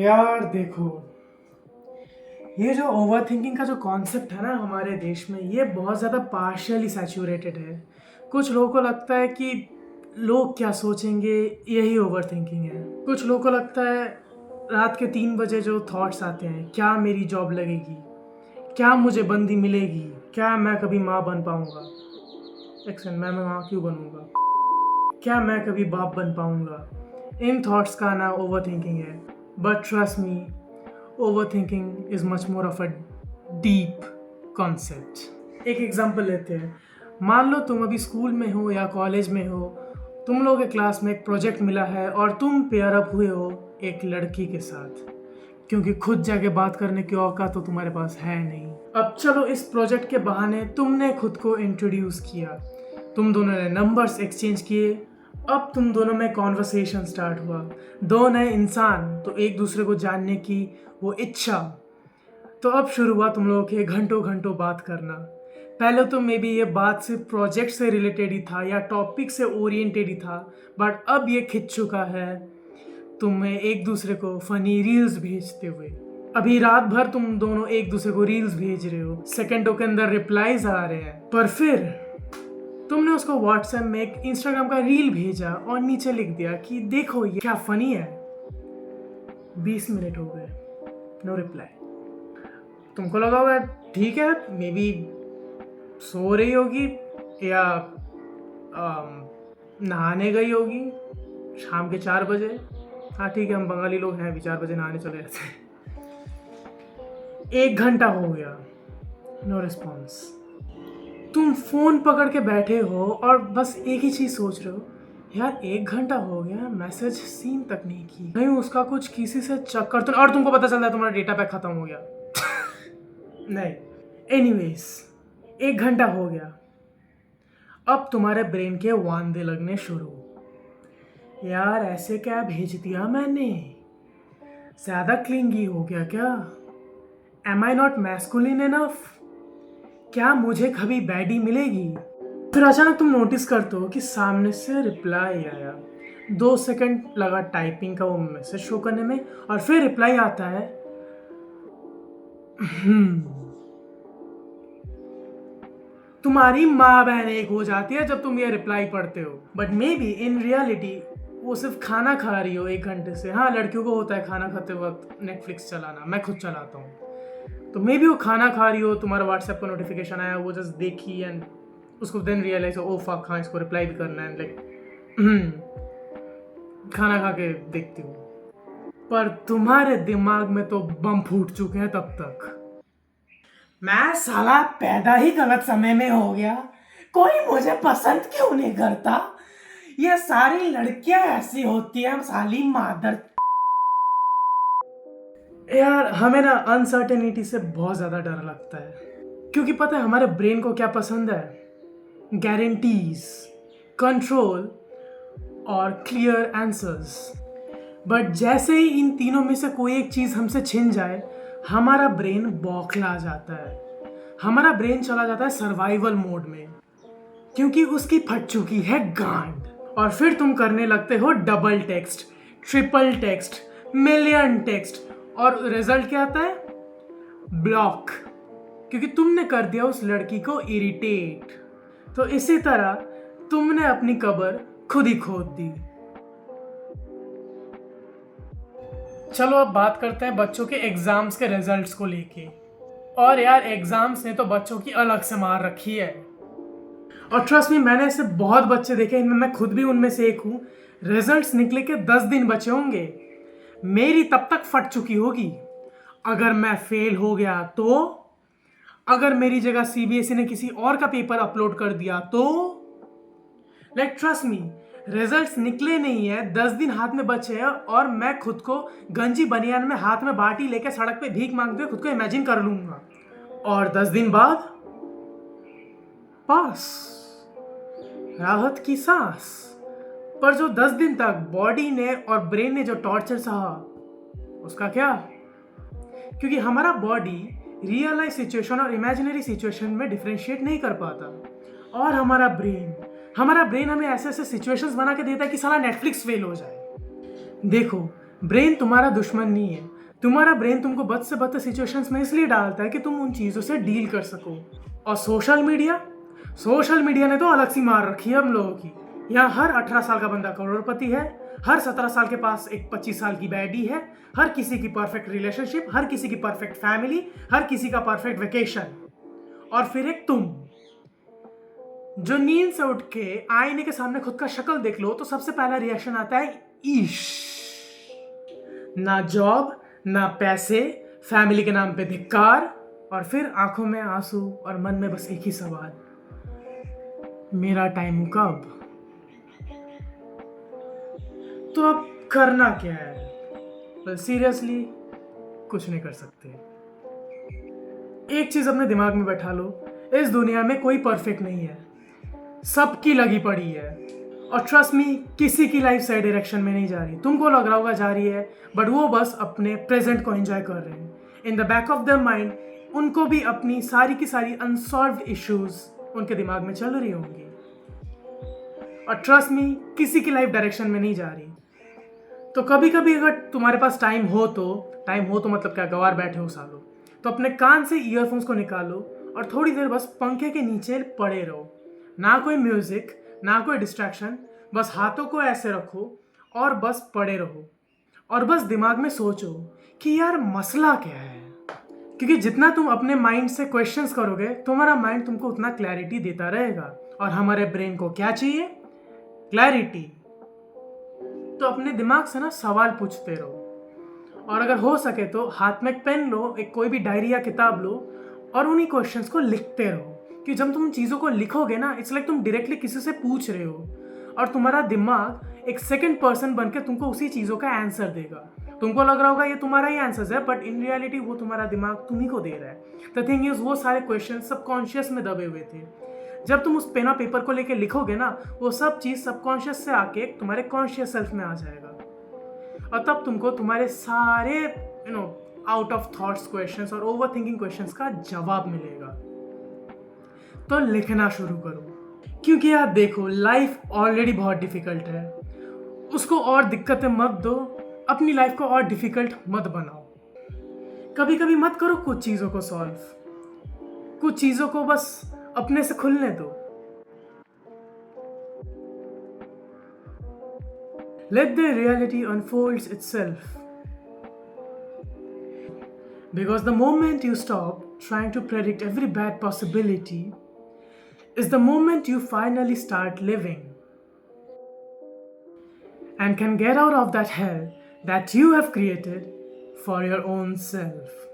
यार देखो, ये जो ओवर थिंकिंग का जो कॉन्सेप्ट है ना हमारे देश में, ये बहुत ज़्यादा पार्शियली सैचुरेटेड है। कुछ लोगों को लगता है कि लोग क्या सोचेंगे, यही ओवर थिंकिंग है। कुछ लोगों को लगता है रात के 3 बजे जो थॉट्स आते हैं, क्या मेरी जॉब लगेगी, क्या मुझे बंदी मिलेगी, क्या मैं कभी माँ बन पाऊँगा, एक्शन मैं माँ क्यों बनूँगा, क्या मैं कभी बाप बन पाऊँगा। इन थॉट्स का ना ओवर थिंकिंग है। But trust me, overthinking is much more of a deep concept. एक एग्जांपल लेते हैं। मान लो तुम अभी स्कूल में हो या कॉलेज में हो, तुम लोगों के क्लास में एक प्रोजेक्ट मिला है और तुम पेयर अप हुए हो एक लड़की के साथ, क्योंकि खुद जाके बात करने की औकात तो तुम्हारे पास है नहीं। अब चलो, इस प्रोजेक्ट के बहाने तुमने खुद को इंट्रोड्यूस किया, तुम दोनों ने नंबर्स एक्सचेंज किए, अब तुम दोनों में कॉन्वर्सेशन स्टार्ट हुआ। दो नए इंसान, तो एक दूसरे को जानने की वो इच्छा। तो अब शुरू हुआ तुम लोगों के घंटों घंटों बात करना। पहले तो मे बी ये बात सिर्फ प्रोजेक्ट से रिलेटेड ही था या टॉपिक से ओरिएंटेड ही था, बट अब ये खिंच चुका है तुम्हें एक दूसरे को फनी रील्स भेजते हुए। अभी रात भर तुम दोनों एक दूसरे को रील्स भेज रहे हो, सेकंडों के अंदर रिप्लाईज आ रहे हैं, पर फिर तुमने उसको व्हाट्सएप में एक इंस्टाग्राम का रील भेजा और नीचे लिख दिया कि देखो ये क्या फनी है। 20 मिनट हो गए, नो रिप्लाई। तुमको लगा होगा ठीक है, मे बी सो रही होगी या नहाने गई होगी शाम के 4 बजे। हाँ ठीक है, हम बंगाली लोग हैं, अभी 4 बजे नहाने चले जाते हैं। 1 घंटा हो गया, नो रिस्पॉन्स। तुम फोन पकड़ के बैठे हो और बस एक ही चीज सोच रहे हो, यार 1 घंटा हो गया, मैसेज सीन तक नहीं की, नहीं उसका कुछ किसी से चक्कर तो, और तुमको पता चलता है तुम्हारा डेटा पैक खत्म हो गया। नहीं, एनीवेज 1 घंटा हो गया। अब तुम्हारे ब्रेन के वांदे लगने शुरू, यार ऐसे क्या भेज दिया मैंने, ज्यादा क्लिंगी हो गया क्या, am I not masculine enough, क्या मुझे कभी बैडी मिलेगी। फिर अचानक तुम नोटिस करते हो कि सामने से रिप्लाई आया। 2 सेकंड लगा टाइपिंग का वो मैसेज शो करने में, और फिर रिप्लाई आता है तुम्हारी माँ बहन एक हो जाती है जब तुम ये रिप्लाई पढ़ते हो। But may be in reality वो सिर्फ खाना खा रही हो 1 घंटे से। हाँ, लड़कियों को होता है खाना खाते वक्त नेटफ्लिक्स चलाना, मैं खुद चलाता हूँ। तो मे बी वो खाना खा रही हो, तुम्हारा व्हाट्सएप का नोटिफिकेशन आया, वो जस्ट देखी एंड उसको देन रियलाइज ओ फक, हाँ इसको रिप्लाई भी करना है, लाइक खाना खा के देखती हूँ। पर तुम्हारे दिमाग में तो बम फूट चुके हैं तब तक। मैं साला पैदा ही गलत समय में हो गया, कोई मुझे पसंद क्यों नहीं करता, ये सारी लड़कियां ऐसी होती हैं, साली मादर। यार हमें ना अनसर्टेनिटी से बहुत ज्यादा डर लगता है, क्योंकि पता है हमारे ब्रेन को क्या पसंद है, गारंटीज, कंट्रोल और क्लियर आंसर्स। बट जैसे ही इन तीनों में से कोई एक चीज हमसे छिन जाए, हमारा ब्रेन बौखला जाता है, हमारा ब्रेन चला जाता है सर्वाइवल मोड में, क्योंकि उसकी फट चुकी है गांड। और फिर तुम करने लगते हो double text, triple text, million text, और रिजल्ट क्या आता है, ब्लॉक, क्योंकि तुमने कर दिया उस लड़की को इरिटेट। तो इसी तरह तुमने अपनी कब्र खुद ही खोद दी। चलो अब बात करते हैं बच्चों के एग्जाम्स के रिजल्ट्स को लेके। और यार एग्जाम्स ने तो बच्चों की अलग से मार रखी है, और ट्रस्ट मी, मैंने ऐसे बहुत बच्चे देखे, इनमें मैं खुद भी उनमें से एक हूँ। रिजल्ट्स निकले के 10 दिन बचे होंगे, मेरी तब तक फट चुकी होगी। अगर मैं फेल हो गया तो, अगर मेरी जगह सीबीएसई ने किसी और का पेपर अपलोड कर दिया तो, लाइक ट्रस्ट मी, रिजल्ट्स निकले नहीं है, 10 दिन हाथ में बचे हैं, और मैं खुद को गंजी बनियान में हाथ में बाटी लेकर सड़क पे भीख मांगते हुए खुद को इमेजिन कर लूंगा, और 10 दिन बाद पास, राहत की सांस। पर जो 10 दिन तक बॉडी ने और ब्रेन ने जो टॉर्चर सहा, उसका क्या, क्योंकि हमारा बॉडी रियल लाइफ सिचुएशन और इमेजिनरी सिचुएशन में डिफरेंशिएट नहीं कर पाता, और हमारा ब्रेन हमें ऐसे ऐसे सिचुएशंस बना के देता है कि साला नेटफ्लिक्स फेल हो जाए। देखो, ब्रेन तुम्हारा दुश्मन नहीं है, तुम्हारा ब्रेन तुमको बद से बद सिचुएशंस में इसलिए डालता है कि तुम उन चीज़ों से डील कर सको। और सोशल मीडिया ने तो अलग सी मार रखी है हम लोगों की। यहाँ हर 18 साल का बंदा करोड़पति है, हर 17 साल के पास एक 25 साल की बैडी है, हर किसी की परफेक्ट रिलेशनशिप, हर किसी की परफेक्ट फैमिली, हर किसी का परफेक्ट वेकेशन। और फिर एक तुम जो नींद से उठ के आईने के सामने खुद का शक्ल देख लो तो सबसे पहला रिएक्शन आता है ईश। ना जॉब, ना पैसे, फैमिली के नाम पे धिक्कार, और फिर आंखों में आंसू और मन में बस एक ही सवाल, मेरा टाइम कब। तो अब करना क्या है? सीरियसली कुछ नहीं कर सकते। एक चीज अपने दिमाग में बैठा लो, इस दुनिया में कोई परफेक्ट नहीं है, सबकी लगी पड़ी है। और ट्रस्ट मी, किसी की लाइफ सही डायरेक्शन में नहीं जा रही। तुमको लग रहा होगा जा रही है, बट वो बस अपने प्रेजेंट को एंजॉय कर रहे हैं। In the back of their mind उनको भी अपनी सारी की सारी अनसॉल्व्ड इश्यूज उनके दिमाग में चल रही होंगी। और ट्रस्ट मी, किसी की लाइफ डायरेक्शन में नहीं जा रही। तो कभी कभी अगर तुम्हारे पास टाइम हो तो मतलब क्या, गंवार बैठे हो सालों, तो अपने कान से ईयरफोन्स को निकालो और थोड़ी देर बस पंखे के नीचे पड़े रहो। ना कोई म्यूजिक, ना कोई डिस्ट्रैक्शन, बस हाथों को ऐसे रखो और बस पड़े रहो। और बस दिमाग में सोचो कि यार मसला क्या है। क्योंकि जितना तुम अपने माइंड से क्वेश्चंस करोगे, तुम्हारा माइंड तुमको उतना क्लैरिटी देता रहेगा। और हमारे ब्रेन को क्या चाहिए? क्लैरिटी। तो अपने दिमाग से ना सवाल पूछते रहो। और अगर हो सके तो हाथ में एक पेन लो, एक कोई भी डायरी या किताब लो और उन्हीं क्वेश्चंस को लिखते रहो। कि जब तुम चीज़ों को लिखोगे ना, इट्स लाइक तुम डायरेक्टली किसी से पूछ रहे हो और तुम्हारा दिमाग एक सेकंड पर्सन बनकर तुमको उसी चीज़ों का आंसर देगा। तुमको लग रहा होगा ये तुम्हारा ही आंसर है, बट इन रियलिटी वो तुम्हारा दिमाग तुम्ही को दे रहा है। द थिंग इज, वो सारे क्वेश्चन सबकॉन्शियस में दबे हुए थे। जब तुम उस पेना पेपर को लेके लिखोगे ना, वो सब चीज़ सबकॉन्शियस से आके तुम्हारे कॉन्शियस सेल्फ में आ जाएगा। और तब तुमको तुम्हारे सारे आउट ऑफ थॉट्स क्वेश्चंस और ओवर थिंकिंग क्वेश्चंस का जवाब मिलेगा। तो लिखना शुरू करो। क्योंकि यार देखो, लाइफ ऑलरेडी बहुत डिफिकल्ट है, उसको और दिक्कतें मत दो, अपनी लाइफ को और डिफिकल्ट मत बनाओ। कभी कभी मत करो कुछ चीज़ों को सॉल्व, कुछ चीज़ों को बस अपने से खुलने दो। Let the reality unfolds itself. Because the moment you stop trying to predict every bad possibility is the moment you finally start living and can get out of that hell that you have created for your own self.